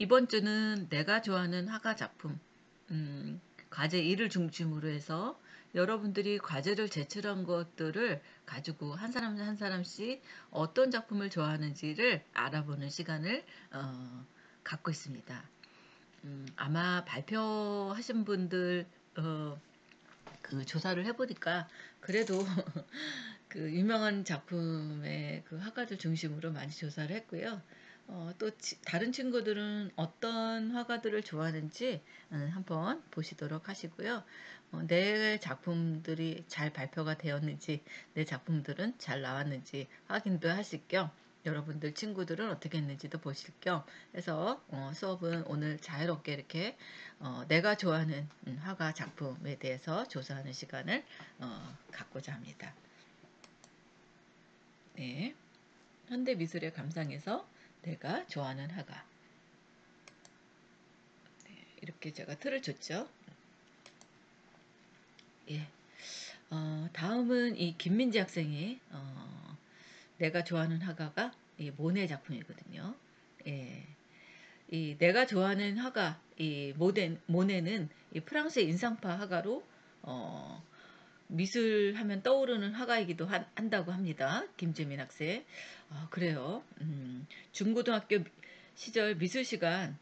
이번 주는 내가 좋아하는 화가 작품, 음, 과제 1을 중심으로 해서 여러분들이 과제를 제출한 것들을 가지고 한 사람 한 사람씩 어떤 작품을 좋아하는지를 알아보는 시간을 갖고 있습니다. 아마 발표하신 분들 그 조사를 해보니까 그래도 그 유명한 작품의 그 화가들 중심으로 많이 조사를 했고요. 또 다른 친구들은 어떤 화가들을 좋아하는지 한번 보시도록 하시고요. 내 작품들이 잘 발표가 되었는지, 내 작품들은 잘 나왔는지 확인도 하실 겸 여러분들 친구들은 어떻게 했는지도 보실 겸 해서 수업은 오늘 자유롭게 이렇게 내가 좋아하는 화가 작품에 대해서 조사하는 시간을 갖고자 합니다. 네, 현대미술의 감상에서 내가 좋아하는 화가. 네, 이렇게 제가 틀을 줬죠. 예. 다음은 이 김민지 학생이 내가 좋아하는 화가가 이 모네 작품이거든요. 예. 이 내가 좋아하는 화가 이 모네는 이 프랑스의 인상파 화가로 어, 미술 하면 떠오르는 화가이기도 한다고 합니다. 김재민 학생. 그래요. 중고등학교 시절 미술 시간,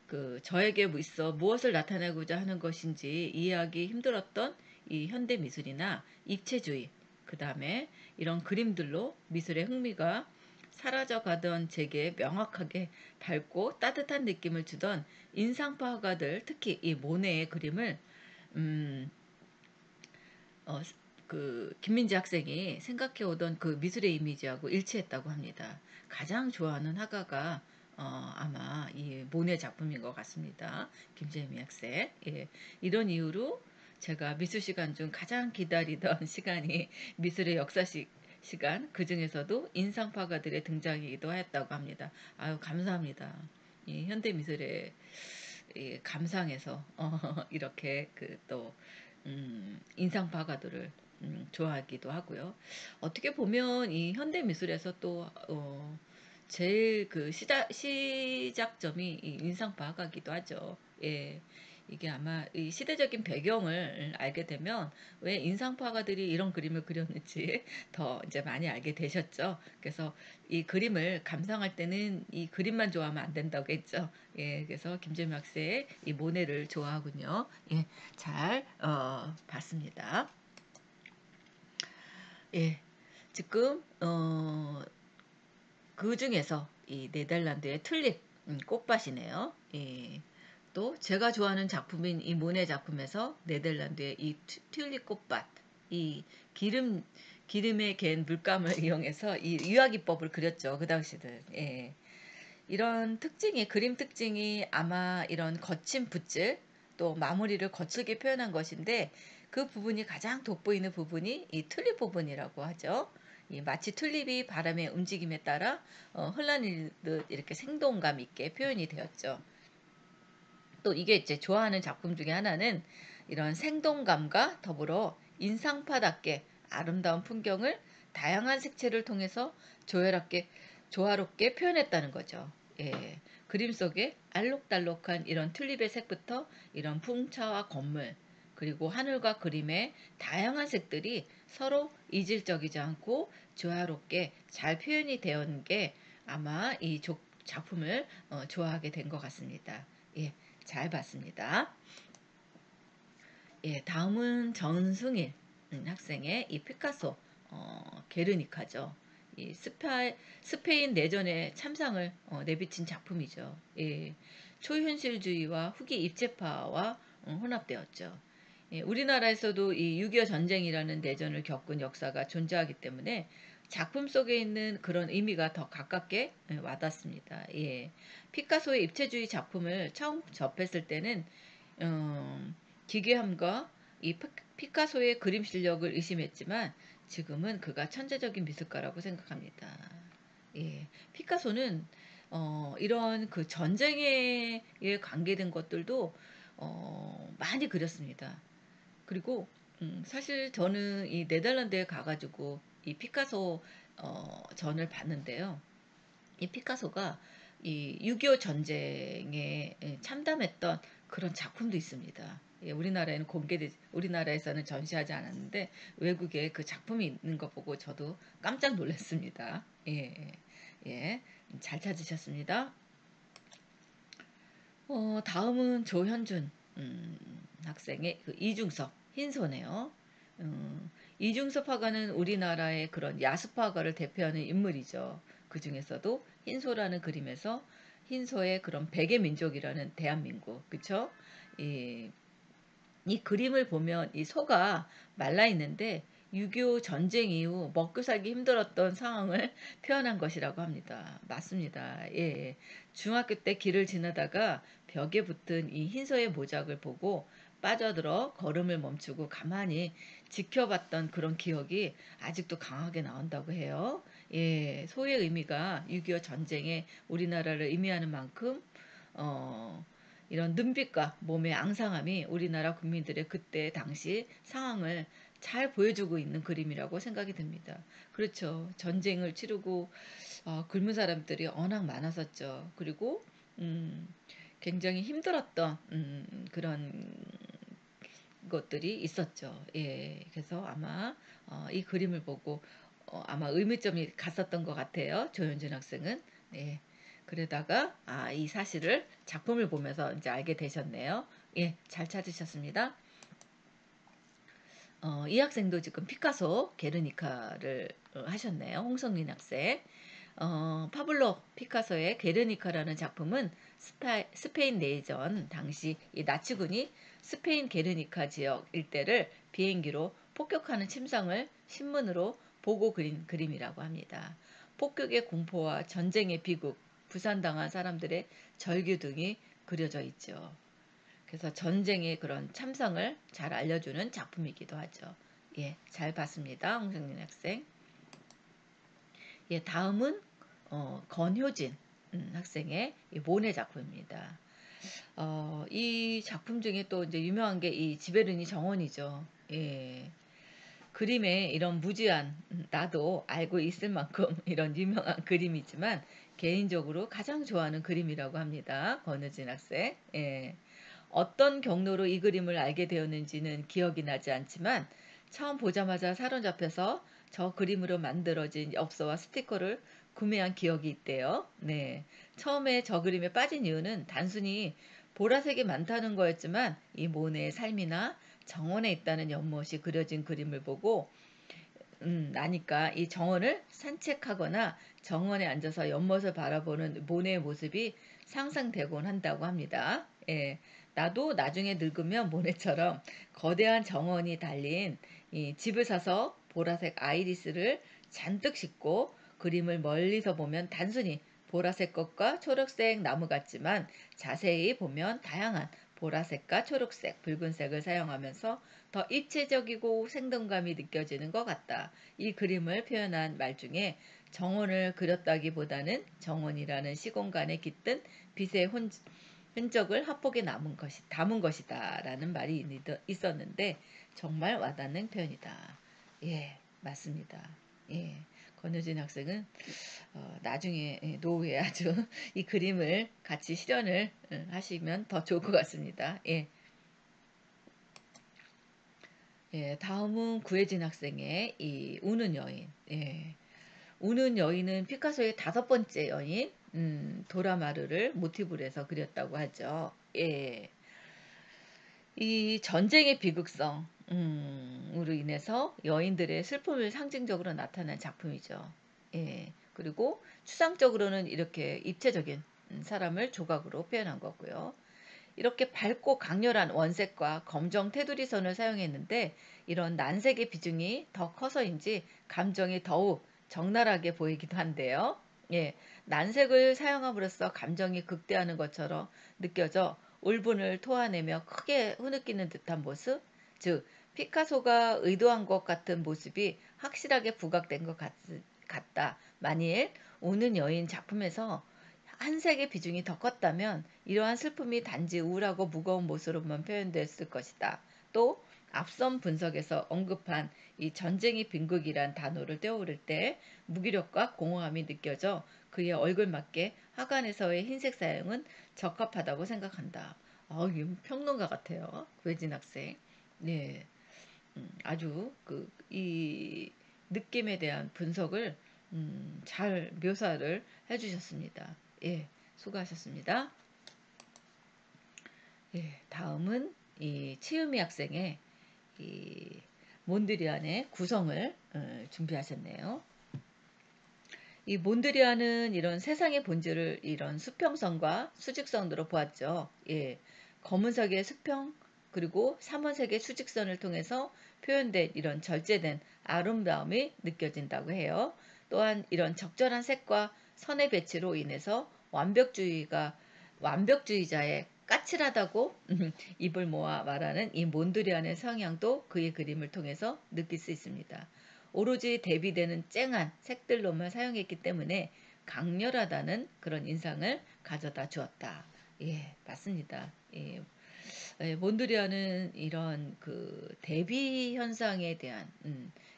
그 저에게 있어 무엇을 나타내고자 하는 것인지 이해하기 힘들었던 이 현대 미술이나 입체주의, 그 다음에 이런 그림들로 미술의 흥미가 사라져 가던 제게 명확하게 밝고 따뜻한 느낌을 주던 인상파 화가들, 특히 이 모네의 그림을 음, 어, 그 김민지 학생이 생각해 오던 그 미술의 이미지하고 일치했다고 합니다. 가장 좋아하는 화가가 아마 이 모네 작품인 것 같습니다. 김재미 학생. 예, 이런 이유로 제가 미술 시간 중 가장 기다리던 시간이 미술의 역사식 시간, 그 중에서도 인상파가들의 등장이기도 하였다고 합니다. 아유, 감사합니다. 이 현대 미술의 이 감상에서 이렇게 그또 인상파가들을 좋아하기도 하고요. 어떻게 보면 이 현대 미술에서 또 제일 그 시작점이 이 인상파가기도 하죠. 예. 이게 아마 이 시대적인 배경을 알게 되면 왜 인상파가들이 이런 그림을 그렸는지 더 이제 많이 알게 되셨죠. 그래서 이 그림을 감상할 때는 이 그림만 좋아하면 안 된다고 했죠. 예, 그래서 김재미 학생의 이 모네를 좋아하군요. 예, 잘 봤습니다. 예, 지금 그 중에서 이 네덜란드의 튤립 꽃밭이네요. 예, 또 제가 좋아하는 작품인 이 모네 작품에서 네덜란드의 이 튤립 꽃밭, 이 기름 기름에 갠 물감을 이용해서 이 유화기법을 그렸죠. 그 당시는. 예. 이런 특징이 그림 특징이 아마 이런 거친 붓질 또 마무리를 거칠게 표현한 것인데 그 부분이 가장 돋보이는 부분이 이 튤립 부분이라고 하죠. 이 마치 튤립이 바람의 움직임에 따라 흘러내리듯 이렇게 생동감 있게 표현이 되었죠. 또 이게 이제 좋아하는 작품 중에 하나는 이런 생동감과 더불어 인상파답게 아름다운 풍경을 다양한 색채를 통해서 조화롭게, 조화롭게 표현했다는 거죠. 예, 그림 속에 알록달록한 이런 튤립의 색부터 이런 풍차와 건물, 그리고 하늘과 그림의 다양한 색들이 서로 이질적이지 않고 조화롭게 잘 표현이 되었는 게 아마 이 작품을 좋아하게 된 것 같습니다. 예, 잘 봤습니다. 예, 다음은 전승일 학생의 이 피카소 게르니카죠. 이 스페인 내전의 참상을 내비친 작품이죠. 예, 초현실주의와 후기 입체파와 혼합되었죠. 예, 우리나라에서도 이 6.25 전쟁이라는 내전을 겪은 역사가 존재하기 때문에 작품 속에 있는 그런 의미가 더 가깝게 와닿습니다. 예, 피카소의 입체주의 작품을 처음 접했을 때는 기괴함과 이 피카소의 그림 실력을 의심했지만 지금은 그가 천재적인 미술가라고 생각합니다. 예, 피카소는 이런 그 전쟁에 관계된 것들도 많이 그렸습니다. 그리고 사실 저는 이 네덜란드에 가가지고 이 피카소 전을 봤는데요. 이 피카소가 이 6.25 전쟁에 참담했던 그런 작품도 있습니다. 예, 우리나라에서는 전시하지 않았는데 외국에 그 작품이 있는 거 보고 저도 깜짝 놀랐습니다. 예, 예, 잘 찾으셨습니다. 다음은 조현준 학생의 그 이중섭 흰소네요. 이중섭 화가는 우리나라의 그런 야습 화가를 대표하는 인물이죠. 그 중에서도 흰소라는 그림에서 흰소의 그런 백의 민족이라는 대한민국, 그쵸? 이, 이 그림을 보면 이 소가 말라 있는데 6.25 전쟁 이후 먹고 살기 힘들었던 상황을 표현한 것이라고 합니다. 맞습니다. 예. 예. 중학교 때 길을 지나다가 벽에 붙은 이 흰소의 모작을 보고 빠져들어 걸음을 멈추고 가만히 지켜봤던 그런 기억이 아직도 강하게 나온다고 해요. 예, 소의 의미가 6.25 전쟁에 우리나라를 의미하는 만큼 어, 이런 눈빛과 몸의 앙상함이 우리나라 국민들의 그때 당시 상황을 잘 보여주고 있는 그림이라고 생각이 듭니다. 그렇죠. 전쟁을 치르고 굶은 사람들이 워낙 많았었죠. 그리고 음, 굉장히 힘들었던 그런 것들이 있었죠. 예, 그래서 아마 이 그림을 보고 아마 의문점이 갔었던 것 같아요. 조현준 학생은. 예. 그러다가 이 사실을 작품을 보면서 이제 알게 되셨네요. 예, 잘 찾으셨습니다. 이 학생도 지금 피카소 게르니카를 하셨네요. 홍성민 학생. 파블로 피카소의 게르니카라는 작품은 스페인 내전 당시 이 나치군이 스페인 게르니카 지역 일대를 비행기로 폭격하는 침상을 신문으로 보고 그린 그림이라고 합니다. 폭격의 공포와 전쟁의 비극, 부산당한 사람들의 절규 등이 그려져 있죠. 그래서 전쟁의 그런 참상을 잘 알려주는 작품이기도 하죠. 예, 잘 봤습니다. 홍성민 학생. 예, 다음은 건효진 학생의 이 모네 작품입니다. 이 작품 중에 또 이제 유명한 게 이 지베르니 정원이죠. 예. 그림에 이런 무지한 나도 알고 있을 만큼 이런 유명한 그림이지만 개인적으로 가장 좋아하는 그림이라고 합니다. 권우진 학생. 예. 어떤 경로로 이 그림을 알게 되었는지는 기억이 나지 않지만 처음 보자마자 사로잡혀서 저 그림으로 만들어진 엽서와 스티커를 구매한 기억이 있대요. 네. 처음에 저 그림에 빠진 이유는 단순히 보라색이 많다는 거였지만 이 모네의 삶이나 정원에 있다는 연못이 그려진 그림을 보고 나니까 이 정원을 산책하거나 정원에 앉아서 연못을 바라보는 모네의 모습이 상상되곤 한다고 합니다. 예, 나도 나중에 늙으면 모네처럼 거대한 정원이 달린 이 집을 사서 보라색 아이리스를 잔뜩 심고 그림을 멀리서 보면 단순히 보라색 것과 초록색 나무 같지만 자세히 보면 다양한 보라색과 초록색, 붉은색을 사용하면서 더 입체적이고 생동감이 느껴지는 것 같다. 이 그림을 표현한 말 중에 정원을 그렸다기보다는 정원이라는 시공간에 깃든 빛의 흔적을 화폭에 담은 것이다라는 말이 있었는데 정말 와닿는 표현이다. 예, 맞습니다. 예, 권효진 학생은 나중에 노후에 아주 이 그림을 같이 실현을 하시면 더 좋을 것 같습니다. 예. 예, 다음은 구혜진 학생의 이 우는 여인. 예. 우는 여인은 피카소의 5번째 여인, 도라마르를 모티브로 해서 그렸다고 하죠. 예. 이 전쟁의 비극성, 으로 인해서 여인들의 슬픔을 상징적으로 나타낸 작품이죠. 예. 그리고 추상적으로는 이렇게 입체적인 사람을 조각으로 표현한 거고요. 이렇게 밝고 강렬한 원색과 검정 테두리 선을 사용했는데 이런 난색의 비중이 더 커서인지 감정이 더욱 적나라하게 보이기도 한데요. 예, 난색을 사용함으로써 감정이 극대화하는 것처럼 느껴져 울분을 토해내며 크게 흐느끼는 듯한 모습, 즉 피카소가 의도한 것 같은 모습이 확실하게 부각된 것 같다. 만일 우는 여인 작품에서 한색의 비중이 더 컸다면 이러한 슬픔이 단지 우울하고 무거운 모습으로만 표현됐을 것이다. 또 앞선 분석에서 언급한 이 전쟁이 빈국이란 단어를 떼어오를 때 무기력과 공허함이 느껴져 그의 얼굴맞게 화관에서의 흰색 사용은 적합하다고 생각한다. 이 평론가 같아요. 구혜진 학생. 네, 아주 이 느낌에 대한 분석을 잘 묘사를 해주셨습니다. 예, 수고하셨습니다. 예, 다음은 이 치유미 학생의 이 몬드리안의 구성을 준비하셨네요. 이 몬드리안은 이런 세상의 본질을 이런 수평선과 수직선으로 보았죠. 예, 검은색의 수평 그리고 삼원색의 수직선을 통해서 표현된 이런 절제된 아름다움이 느껴진다고 해요. 또한 이런 적절한 색과 선의 배치로 인해서 완벽주의자의 까칠하다고 입을 모아 말하는 이 몬드리안의 성향도 그의 그림을 통해서 느낄 수 있습니다. 오로지 대비되는 쨍한 색들로만 사용했기 때문에 강렬하다는 그런 인상을 가져다 주었다. 예, 맞습니다. 예, 몬드리안은 이런 대비 현상에 대한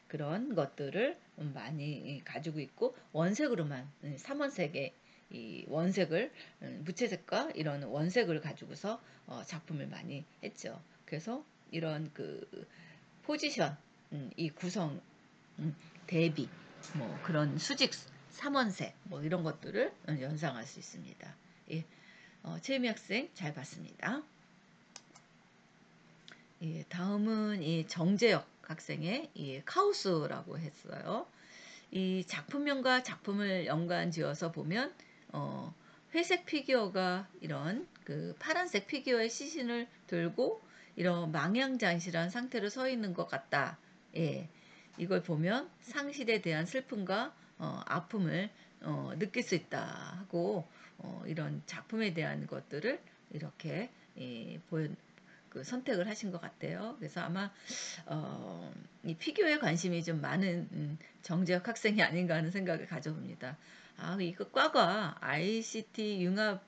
그런 것들을 많이 가지고 있고 원색으로만 삼원색의 이 원색을 무채색과 이런 원색을 가지고서 작품을 많이 했죠. 그래서 이런 포지션, 이 구성, 대비, 뭐 그런 수직 삼원색 뭐 이런 것들을 연상할 수 있습니다. 예, 최미 학생 잘 봤습니다. 예, 다음은 이 정재혁 학생의 이 카오스라고 했어요. 이 작품명과 작품을 연관지어서 보면 회색 피규어가 이런 파란색 피규어의 시신을 들고 이런 망연자실한 상태로 서 있는 것 같다. 예, 이걸 보면 상실에 대한 슬픔과 아픔을 느낄 수 있다 하고 이런 작품에 대한 것들을 이렇게 선택을 하신 것 같아요. 그래서 아마 이 피규어에 관심이 좀 많은 정재혁 학생이 아닌가 하는 생각을 가져봅니다. 이거 과가 ICT 융합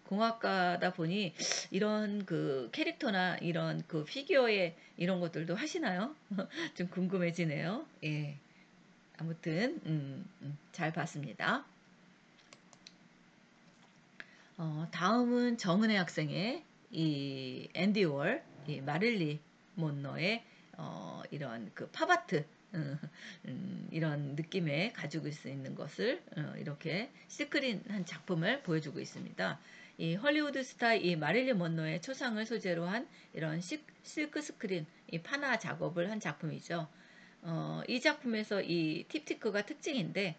공학과다 보니 이런 캐릭터나 이런 피규어의 이런 것들도 하시나요? 좀 궁금해지네요. 예. 아무튼 잘 봤습니다. 다음은 정은혜 학생의 이 앤디 월, 이 마릴리 몬로의 이런 팝아트 이런 느낌에 가지고 있는 것을 이렇게 시크릿한 작품을 보여주고 있습니다. 이 헐리우드 스타 이 마릴리 몬로의 초상을 소재로 한 이런 실크 스크린 이 판화 작업을 한 작품이죠. 이 작품에서 이 팁티크가 특징인데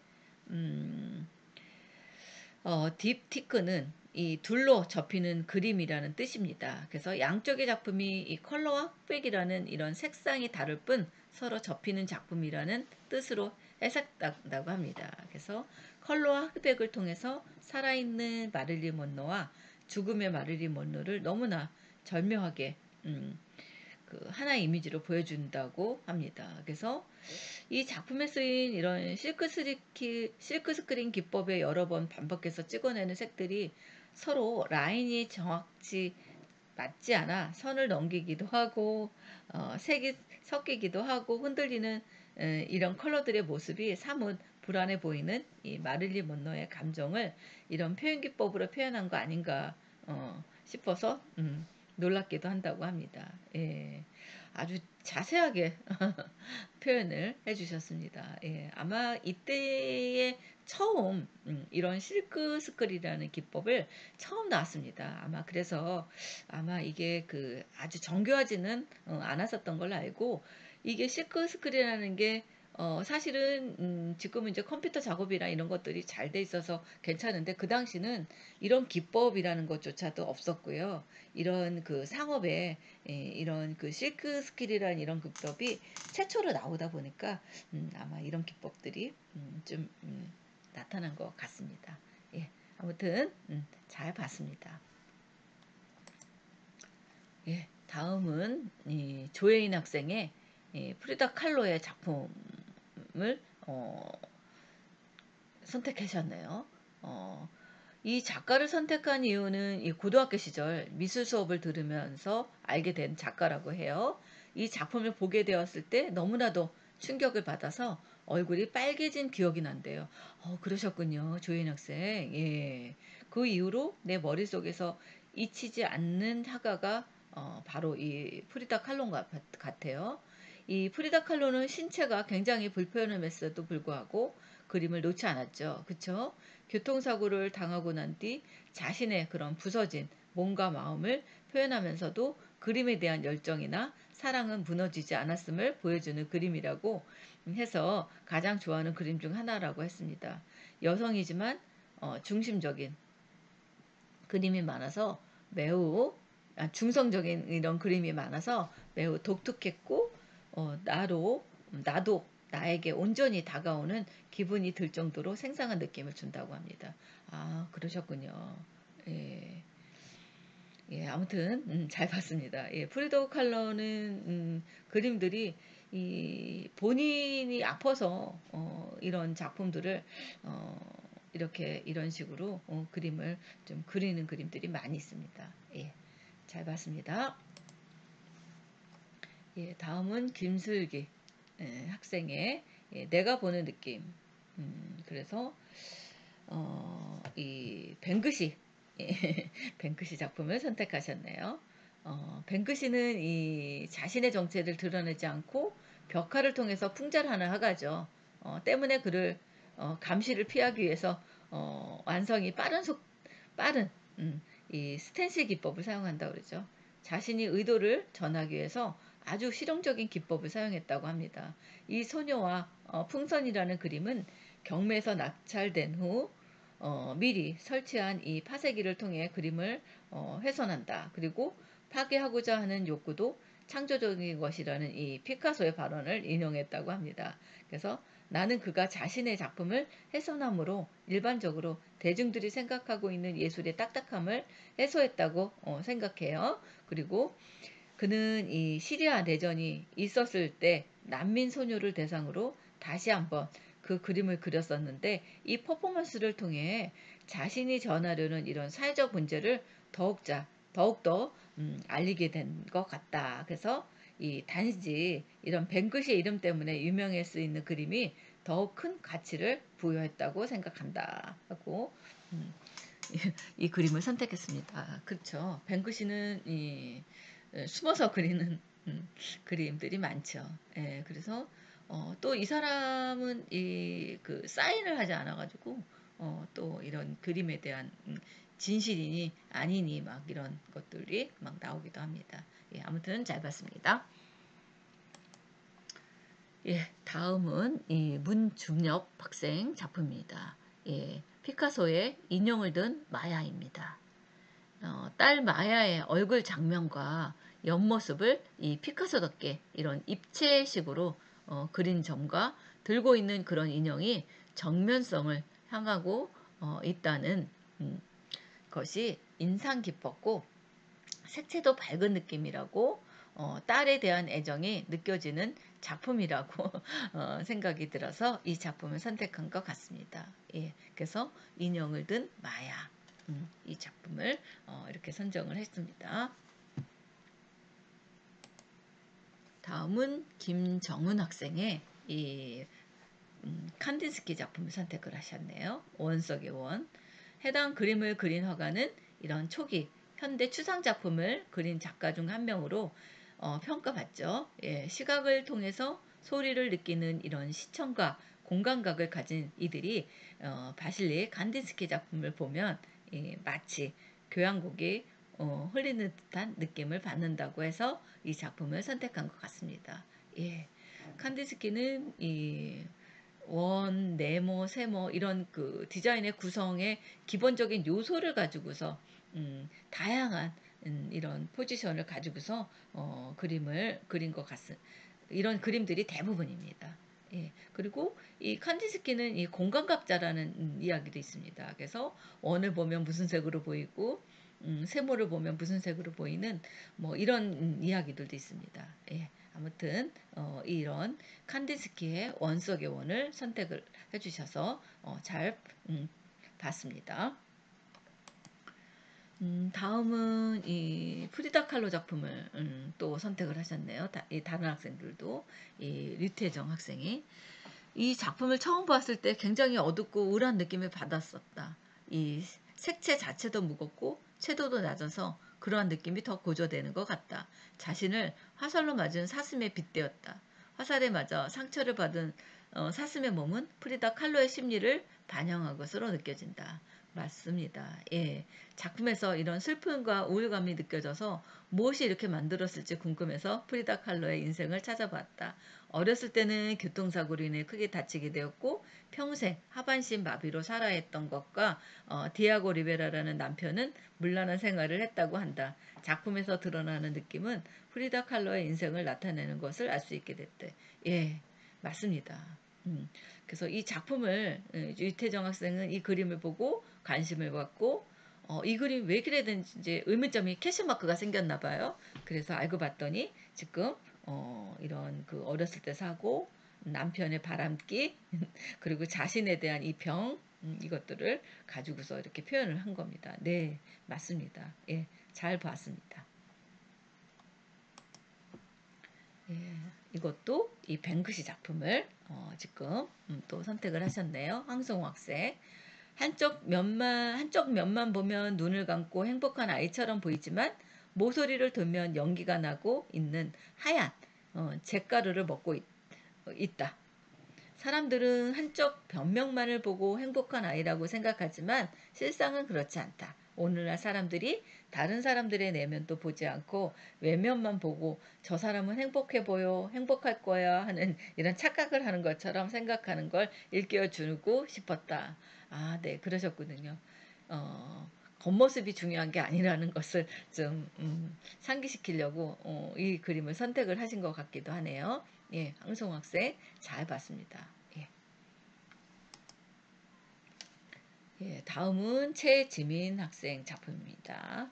딥티크는 이 둘로 접히는 그림이라는 뜻입니다. 그래서 양쪽의 작품이 이 컬러와 흑백이라는 이런 색상이 다를 뿐 서로 접히는 작품이라는 뜻으로 해석된다고 합니다. 그래서 컬러와 흑백을 통해서 살아있는 마릴린 먼로와 죽음의 마릴린 먼로를 너무나 절묘하게 하나의 이미지로 보여준다고 합니다. 그래서 이 작품에 쓰인 이런 실크 스크린 기법에 여러 번 반복해서 찍어내는 색들이 서로 라인이 정확히 맞지 않아 선을 넘기기도 하고 색이 섞이기도 하고 흔들리는 이런 컬러들의 모습이 사뭇 불안해 보이는 이 마릴린 먼로의 감정을 이런 표현 기법으로 표현한 거 아닌가 싶어서 놀랍기도 한다고 합니다. 예, 아주 자세하게 표현을 해주셨습니다. 예, 아마 이때에 처음 이런 실크 스크린이라는 기법을 처음 나왔습니다. 아마 그래서 아마 이게 아주 정교하지는 않았었던 걸로 알고 이게 실크 스크린이라는 게 사실은 지금은 이제 컴퓨터 작업이나 이런 것들이 잘 돼 있어서 괜찮은데 그 당시는 이런 기법이라는 것조차도 없었고요. 이런 상업에 이런 실크 스킬이라는 이런 기법이 최초로 나오다 보니까 아마 이런 기법들이 좀 나타난 것 같습니다. 예, 아무튼 잘 봤습니다. 예, 다음은 조혜인 학생의 프리다 칼로의 작품을 선택하셨네요. 이 작가를 선택한 이유는 이 고등학교 시절 미술 수업을 들으면서 알게 된 작가라고 해요. 이 작품을 보게 되었을 때 너무나도 충격을 받아서 얼굴이 빨개진 기억이 난대요. 그러셨군요. 조인 학생. 예. 그 이후로 내 머릿속에서 잊히지 않는 화가가 바로 이 프리다 칼로 같아요. 이 프리다 칼로는 신체가 굉장히 불편함에도 불구하고 그림을 놓지 않았죠. 그쵸? 교통사고를 당하고 난 뒤 자신의 그런 부서진 몸과 마음을 표현하면서도 그림에 대한 열정이나 사랑은 무너지지 않았음을 보여주는 그림이라고 해서 가장 좋아하는 그림 중 하나라고 했습니다. 여성이지만 중심적인 그림이 많아서 매우 중성적인 이런 그림이 많아서 매우 독특했고 나도 나에게 온전히 다가오는 기분이 들 정도로 생생한 느낌을 준다고 합니다. 아, 그러셨군요. 예. 예, 아무튼 잘 봤습니다. 예, 프리더 칼러는 그림들이 이 본인이 아파서 이런 작품들을 어, 이렇게 이런 식으로 그림을 좀 그리는 그림들이 많이 있습니다. 예, 잘 봤습니다. 예, 다음은 김슬기 학생의 내가 보는 느낌. 그래서 이 뱅크시 뱅크시 작품을 선택하셨네요. 뱅크시는 이 자신의 정체를 드러내지 않고 벽화를 통해서 풍자하는 화가죠. 때문에 그를 감시를 피하기 위해서 완성이 빠른 이 스탠시 기법을 사용한다고 그러죠. 자신이 의도를 전하기 위해서 아주 실용적인 기법을 사용했다고 합니다. 이 소녀와 풍선이라는 그림은 경매에서 낙찰된 후 미리 설치한 이 파쇄기를 통해 그림을 훼손한다. 그리고 파괴하고자 하는 욕구도 창조적인 것이라는 이 피카소의 발언을 인용했다고 합니다. 그래서 나는 그가 자신의 작품을 훼손함으로 일반적으로 대중들이 생각하고 있는 예술의 딱딱함을 해소했다고 생각해요. 그리고 그는 이 시리아 내전이 있었을 때 난민 소녀를 대상으로 다시 한번 그 그림을 그렸었는데 이 퍼포먼스를 통해 자신이 전하려는 이런 사회적 문제를 더욱더 알리게 된 것 같다. 그래서 이 단지 이런 뱅크시의 이름 때문에 유명할 수 있는 그림이 더욱 큰 가치를 부여했다고 생각한다. 하고 음, 이 그림을 선택했습니다. 그렇죠. 뱅크시는 숨어서 그리는 그림들이 많죠. 예, 그래서 또 이 사람은 이 그 사인을 하지 않아가지고 또 이런 그림에 대한 진실이니 아니니 막 이런 것들이 막 나오기도 합니다. 예, 아무튼 잘 봤습니다. 예, 다음은 이 문중엽 학생 작품입니다. 예, 피카소의 인형을 든 마야입니다. 딸 마야의 얼굴 장면과 옆모습을 이 피카소답게 이런 입체식으로 그린 점과 들고 있는 그런 인형이 정면성을 향하고 있다는 것이 인상 깊었고 색채도 밝은 느낌이라고 딸에 대한 애정이 느껴지는 작품이라고 생각이 들어서 이 작품을 선택한 것 같습니다. 예, 그래서 인형을 든 마야 이 작품을 이렇게 선정을 했습니다. 다음은 김정은 학생의 이 칸딘스키 작품을 선택을 하셨네요. 원 속의 원. 해당 그림을 그린 화가는 이런 초기 현대 추상 작품을 그린 작가 중 한 명으로 평가받죠. 예, 시각을 통해서 소리를 느끼는 이런 시청과 공감각을 가진 이들이 바실리 칸딘스키 작품을 보면 마치 교향곡이 흘리는 듯한 느낌을 받는다고 해서 이 작품을 선택한 것 같습니다. 예, 칸딘스키는 이 원, 네모, 세모 이런 그 디자인의 구성의 기본적인 요소를 가지고서 다양한 이런 포지션을 가지고서 그림을 그린 것 같은 이런 그림들이 대부분입니다. 예, 그리고 이 칸디스키는 이 공간각자라는 이야기도 있습니다. 그래서 원을 보면 무슨 색으로 보이고 세모를 보면 무슨 색으로 보이는 뭐 이런 이야기들도 있습니다. 예, 아무튼 이런 칸디스키의 원 속의 원을 선택을 해주셔서 잘 봤습니다. 다음은 이 프리다 칼로 작품을 또 선택을 하셨네요. 이 다른 학생들도 이 류태정 학생이 이 작품을 처음 봤을 때 굉장히 어둡고 우울한 느낌을 받았었다. 이 색채 자체도 무겁고 채도도 낮아서 그러한 느낌이 더 고조되는 것 같다. 자신을 화살로 맞은 사슴에 빗대었다. 화살에 맞아 상처를 받은 사슴의 몸은 프리다 칼로의 심리를 반영한 것으로 느껴진다. 맞습니다. 예. 작품에서 이런 슬픔과 우울감이 느껴져서 무엇이 이렇게 만들었을지 궁금해서 프리다 칼로의 인생을 찾아봤다. 어렸을 때는 교통사고로 인해 크게 다치게 되었고 평생 하반신 마비로 살아야 했던 것과 디아고 리베라라는 남편은 문란한 생활을 했다고 한다. 작품에서 드러나는 느낌은 프리다 칼로의 인생을 나타내는 것을 알 수 있게 됐대. 예, 맞습니다. 그래서 이 작품을 유태정 학생은 이 그림을 보고 관심을 갖고 이 그림 왜 그래 된지 의문점이 캐시마크가 생겼나 봐요. 그래서 알고 봤더니 지금 이런 그 어렸을 때 사고 남편의 바람기 그리고 자신에 대한 이 병 이것들을 가지고서 이렇게 표현을 한 겁니다. 네, 맞습니다. 예, 잘 봤습니다. 예, 이것도 이 뱅크시 작품을 지금 또 선택을 하셨네요. 황성호 학생. 한쪽 면만 보면 눈을 감고 행복한 아이처럼 보이지만 모서리를 돌면 연기가 나고 있는 하얀 잿가루를 먹고 있다. 사람들은 한쪽 변명만을 보고 행복한 아이라고 생각하지만 실상은 그렇지 않다. 오늘날 사람들이 다른 사람들의 내면도 보지 않고 외면만 보고 저 사람은 행복해 보여, 행복할 거야 하는 이런 착각을 하는 것처럼 생각하는 걸 일깨워 주고 싶었다. 아, 네, 그러셨거든요. 겉모습이 중요한 게 아니라는 것을 좀 상기시키려고 이 그림을 선택을 하신 것 같기도 하네요. 예, 황송 학생 잘 봤습니다. 예. 예, 다음은 최지민 학생 작품입니다.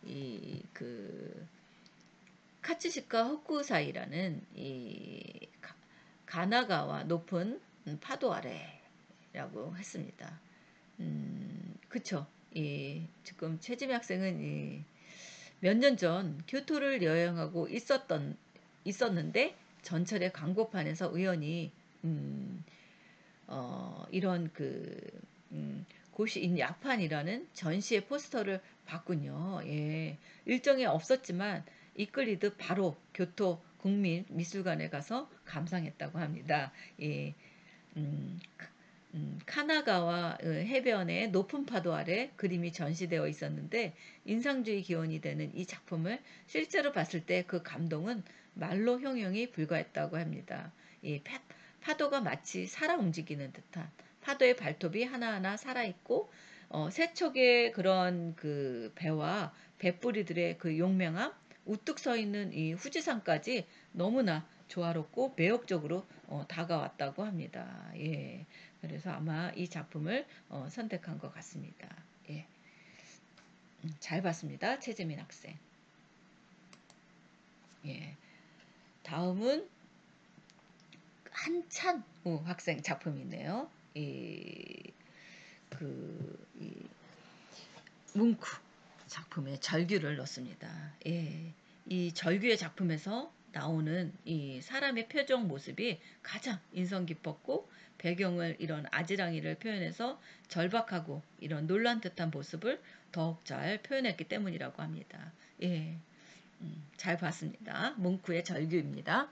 이 그 카츠시카 호쿠사이라는 이 가나가와 높은 파도 아래라고 했습니다. 그쵸. 지금 최지민 학생은 몇 년 전 교토를 여행하고 있었는데 전철의 광고판에서 우연히 음, 이런 고시인 약판이라는 전시의 포스터를 봤군요. 예. 일정이 없었지만 이끌리듯 바로 교토 국민미술관에 가서 감상했다고 합니다. 예. 음, 카나가와 해변의 높은 파도 아래 그림이 전시되어 있었는데 인상주의 기원이 되는 이 작품을 실제로 봤을 때 그 감동은 말로 형용이 불가했다고 합니다. 이 파도가 마치 살아 움직이는 듯한 파도의 발톱이 하나하나 살아있고 세척의 그런 그 배와 배뿌리들의 그 용맹함 우뚝 서 있는 이 후지산까지 너무나 조화롭고 매혹적으로 다가왔다고 합니다. 예. 그래서 아마 이 작품을 선택한 것 같습니다. 예. 잘 봤습니다. 최재민 학생. 예. 다음은 한찬우 학생 작품이네요. 이 뭉크 작품에 절규를 넣습니다. 예. 이 절규의 작품에서 나오는 이 사람의 표정 모습이 가장 인상 깊었고 배경을 이런 아지랑이를 표현해서 절박하고 이런 놀란 듯한 모습을 더욱 잘 표현했기 때문이라고 합니다. 예. 잘 봤습니다. 뭉크의 절규입니다.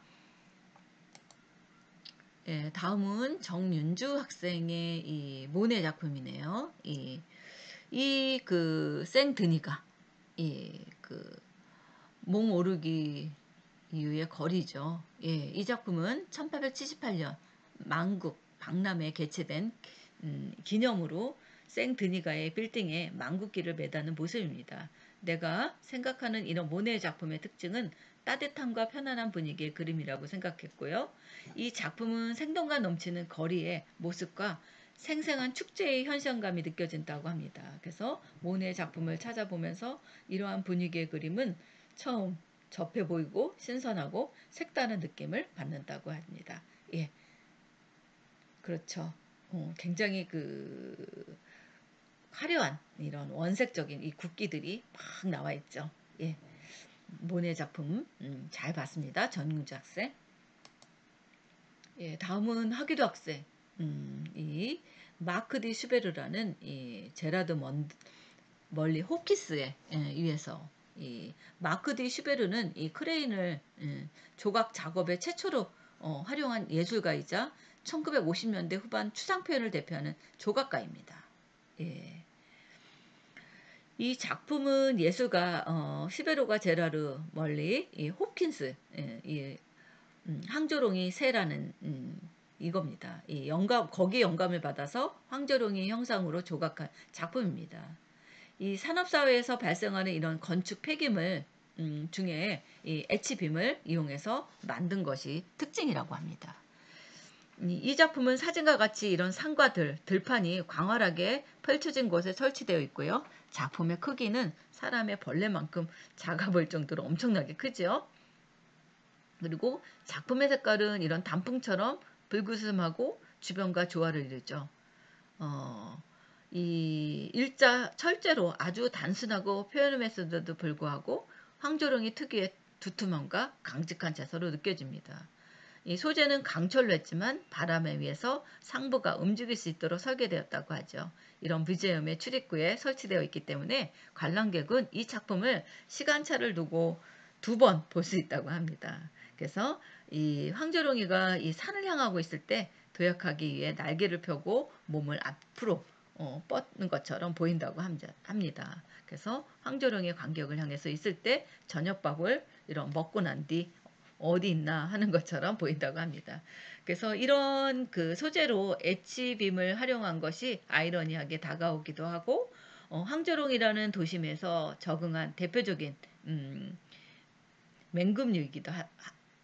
예, 다음은 정윤주 학생의 이 모네 작품이네요. 이 생드니가 몽 오르기 이후의 거리죠. 예, 이 작품은 1878년 만국 박람회에 개최된 기념으로 생드니가의 빌딩에 망국기를 매다는 모습입니다. 내가 생각하는 이런 모네 작품의 특징은 따뜻함과 편안한 분위기의 그림이라고 생각했고요. 이 작품은 생동감 넘치는 거리의 모습과 생생한 축제의 현상감이 느껴진다고 합니다. 그래서 모네 작품을 찾아보면서 이러한 분위기의 그림은 처음 접해 보이고 신선하고 색다른 느낌을 받는다고 합니다. 예, 그렇죠. 굉장히 화려한 이런 원색적인 이 국기들이 막 나와 있죠. 예, 모네 작품 잘 봤습니다. 전윤주 학생. 예, 다음은 하기도 학생. 이 마크 디 슈베르라는 이 제라드 멀리 호키스에 의해서 이 마크 디 슈베르는 이 크레인을 조각 작업에 최초로 활용한 예술가이자 1950년대 후반 추상 표현을 대표하는 조각가입니다. 예. 이 작품은 예술가 슈베르가 제라르 멀리 이 홉킨스 이 황조롱이 새라는 이겁니다. 이 영감 거기에 영감을 받아서 황조롱이 형상으로 조각한 작품입니다. 이 산업사회에서 발생하는 이런 건축 폐기물 중에 이 H빔을 이용해서 만든 것이 특징이라고 합니다. 이 작품은 사진과 같이 이런 산과 들판이 광활하게 펼쳐진 곳에 설치되어 있고요. 작품의 크기는 사람의 벌레만큼 작아 보일 정도로 엄청나게 크죠. 그리고 작품의 색깔은 이런 단풍처럼 불그스름하고 주변과 조화를 이루죠. 이 일자 철제로 아주 단순하고 표현했음에도 불구하고 황조롱이 특유의 두툼함과 강직한 채소로 느껴집니다. 이 소재는 강철로 했지만 바람에 의해서 상부가 움직일 수 있도록 설계되었다고 하죠. 이런 뮤지엄의 출입구에 설치되어 있기 때문에 관람객은 이 작품을 시간차를 두고 2번 볼 수 있다고 합니다. 그래서 이 황조롱이가 이 산을 향하고 있을 때 도약하기 위해 날개를 펴고 몸을 앞으로 뻗는 것처럼 보인다고 합니다. 그래서 황조롱의 간격을 향해서 있을 때 저녁밥을 이런 먹고 난 뒤 어디 있나 하는 것처럼 보인다고 합니다. 그래서 이런 그 소재로 H빔을 활용한 것이 아이러니하게 다가오기도 하고 황조롱이라는 도심에서 적응한 대표적인 맹금류이기도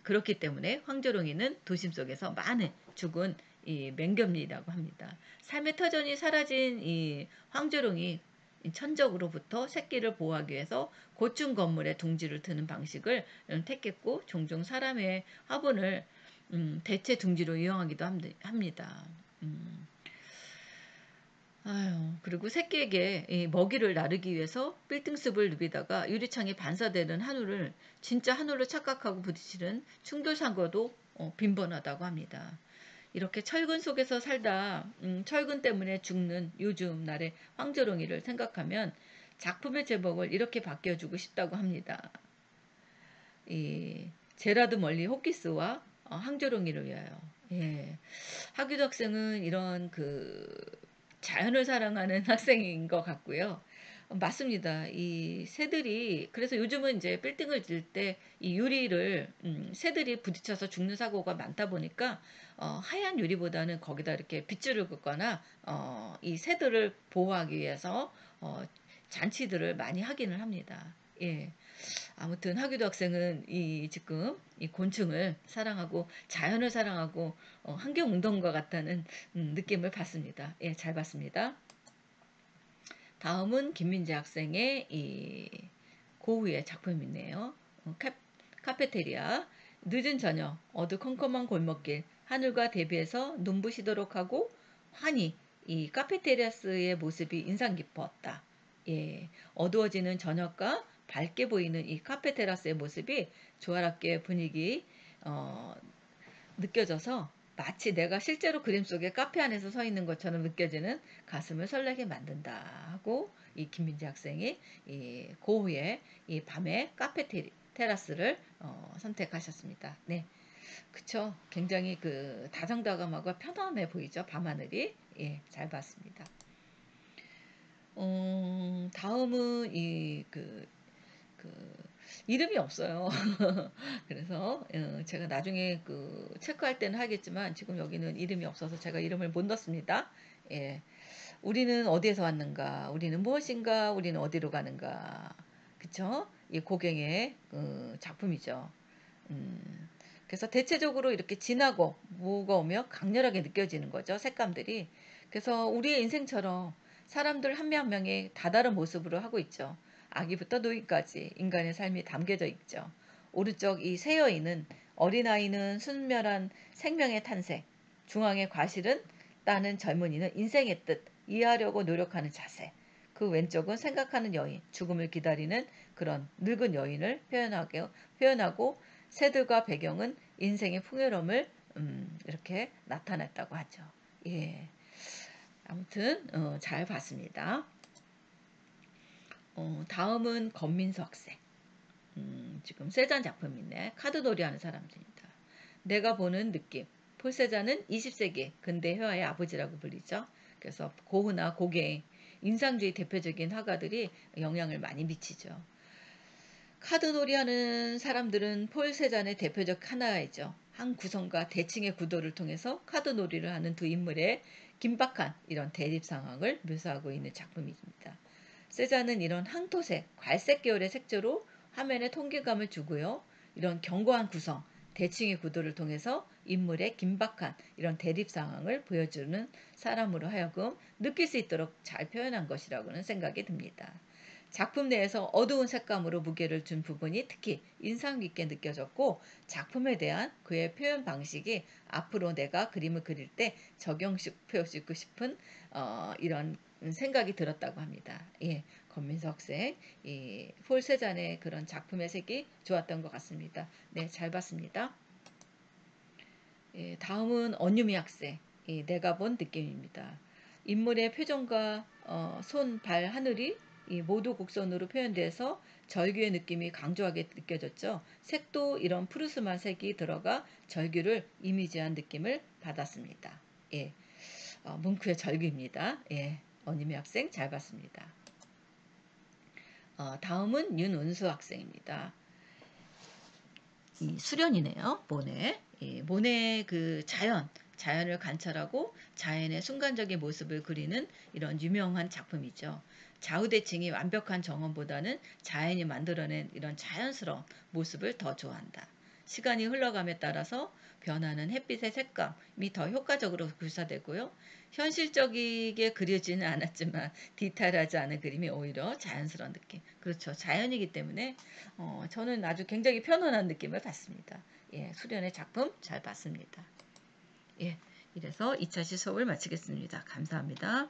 그렇기 때문에 황조롱이는 도심 속에서 많은 죽은 이 맹금류라고 합니다. 삶의 터전이 사라진 이 황조롱이 천적으로부터 새끼를 보호하기 위해서 고층 건물에 둥지를 트는 방식을 택했고 종종 사람의 화분을 대체 둥지로 이용하기도 합니다. 아유, 그리고 새끼에게 이 먹이를 나르기 위해서 빌딩습을 누비다가 유리창에 반사되는 한우를 진짜 한우를 착각하고 부딪히는 충돌 사고도 빈번하다고 합니다. 이렇게 철근 속에서 살다 철근 때문에 죽는 요즘 날의 황조롱이를 생각하면 작품의 제목을 이렇게 바뀌어주고 싶다고 합니다. 이 제라드 멀리 호키스와 황조롱이를 위하여. 예. 하규도 학생은 이런 그 자연을 사랑하는 학생인 것 같고요. 맞습니다. 이 새들이 그래서 요즘은 이제 빌딩을 지을 때 이 유리를 새들이 부딪혀서 죽는 사고가 많다 보니까 하얀 유리보다는 거기다 이렇게 빗줄을 긋거나 이 새들을 보호하기 위해서 잔치들을 많이 하기는 합니다. 예. 아무튼 하기도 학생은 이 지금 이 곤충을 사랑하고 자연을 사랑하고 환경운동가 같다는 느낌을 받습니다. 예, 잘 봤습니다. 다음은 김민재 학생의 이 고흐의 작품이네요. 카페테리아. 늦은 저녁 어두컴컴한 골목길 하늘과 대비해서 눈부시도록 하고 환히 이 카페테리아스의 모습이 인상 깊었다. 예, 어두워지는 저녁과 밝게 보이는 이 카페테라스의 모습이 조화롭게 분위기 어, 느껴져서 마치 내가 실제로 그림 속에 카페 안에서 서 있는 것처럼 느껴지는 가슴을 설레게 만든다 하고 이 김민지 학생이 이 고흐의 이 밤의 카페 테라스를 선택하셨습니다. 네, 그쵸. 굉장히 그 다정다감하고 편안해 보이죠. 밤하늘이. 예, 잘 봤습니다. 다음은 그 이름이 없어요. 그래서 제가 나중에 그 체크할 때는 하겠지만 지금 여기는 이름이 없어서 제가 이름을 못 넣습니다. 예. 우리는 어디에서 왔는가? 우리는 무엇인가? 우리는 어디로 가는가? 그쵸? 이 고갱의 작품이죠. 음, 그래서 대체적으로 이렇게 진하고 무거우며 강렬하게 느껴지는 거죠. 색감들이. 그래서 우리의 인생처럼 사람들 한 명 한 명이 다다른 모습으로 하고 있죠. 아기부터 노인까지 인간의 삶이 담겨져 있죠. 오른쪽 이 새 여인은 어린아이는 순멸한 생명의 탄생, 중앙의 과실은 따는 젊은이는 인생의 뜻, 이해하려고 노력하는 자세, 그 왼쪽은 생각하는 여인, 죽음을 기다리는 그런 늙은 여인을 표현하고 새들과 배경은 인생의 풍요로움을 이렇게 나타났다고 하죠. 예. 아무튼 잘 봤습니다. 다음은 권민수 학생. 지금 세잔 작품이네. 카드놀이 하는 사람들입니다. 내가 보는 느낌. 폴세자는 20세기 근대 회화의 아버지라고 불리죠. 그래서 고흐나 고갱, 인상주의 대표적인 화가들이 영향을 많이 미치죠. 카드놀이 하는 사람들은 폴 세잔의 대표적 하나이죠. 한 구성과 대칭의 구도를 통해서 카드놀이를 하는 두 인물의 긴박한 이런 대립 상황을 묘사하고 있는 작품입니다. 세잔은 이런 항토색, 갈색 계열의 색조로 화면에 통기감을 주고요. 이런 견고한 구성, 대칭의 구도를 통해서 인물의 긴박한 이런 대립 상황을 보여주는 사람으로 하여금 느낄 수 있도록 잘 표현한 것이라고는 생각이 듭니다. 작품 내에서 어두운 색감으로 무게를 준 부분이 특히 인상 깊게 느껴졌고 작품에 대한 그의 표현 방식이 앞으로 내가 그림을 그릴 때 적용시키고 싶은 이런 생각이 들었다고 합니다. 예, 권민석 학생, 폴 세잔의 그런 작품의 색이 좋았던 것 같습니다. 네, 잘 봤습니다. 예, 다음은 언유미 학생, 내가 본 느낌입니다. 인물의 표정과 손, 발, 하늘이 모두 곡선으로 표현돼서 절규의 느낌이 강조하게 느껴졌죠. 색도 이런 푸르스만 색이 들어가 절규를 이미지한 느낌을 받았습니다. 예, 뭉크의 절규입니다. 예, 언유미 학생 잘 봤습니다. 다음은 윤은수 학생입니다. 이 수련이네요. 모네. 모네 그 자연을 관찰하고 자연의 순간적인 모습을 그리는 이런 유명한 작품이죠. 좌우대칭이 완벽한 정원보다는 자연이 만들어낸 이런 자연스러운 모습을 더 좋아한다. 시간이 흘러감에 따라서 변하는 햇빛의 색감이 더 효과적으로 묘사되고요. 현실적이게 그려지는 않았지만 디테일하지 않은 그림이 오히려 자연스러운 느낌. 그렇죠. 자연이기 때문에 저는 아주 굉장히 편안한 느낌을 받습니다. 예, 수련의 작품 잘 봤습니다. 예, 이래서 2차 시수업을 마치겠습니다. 감사합니다.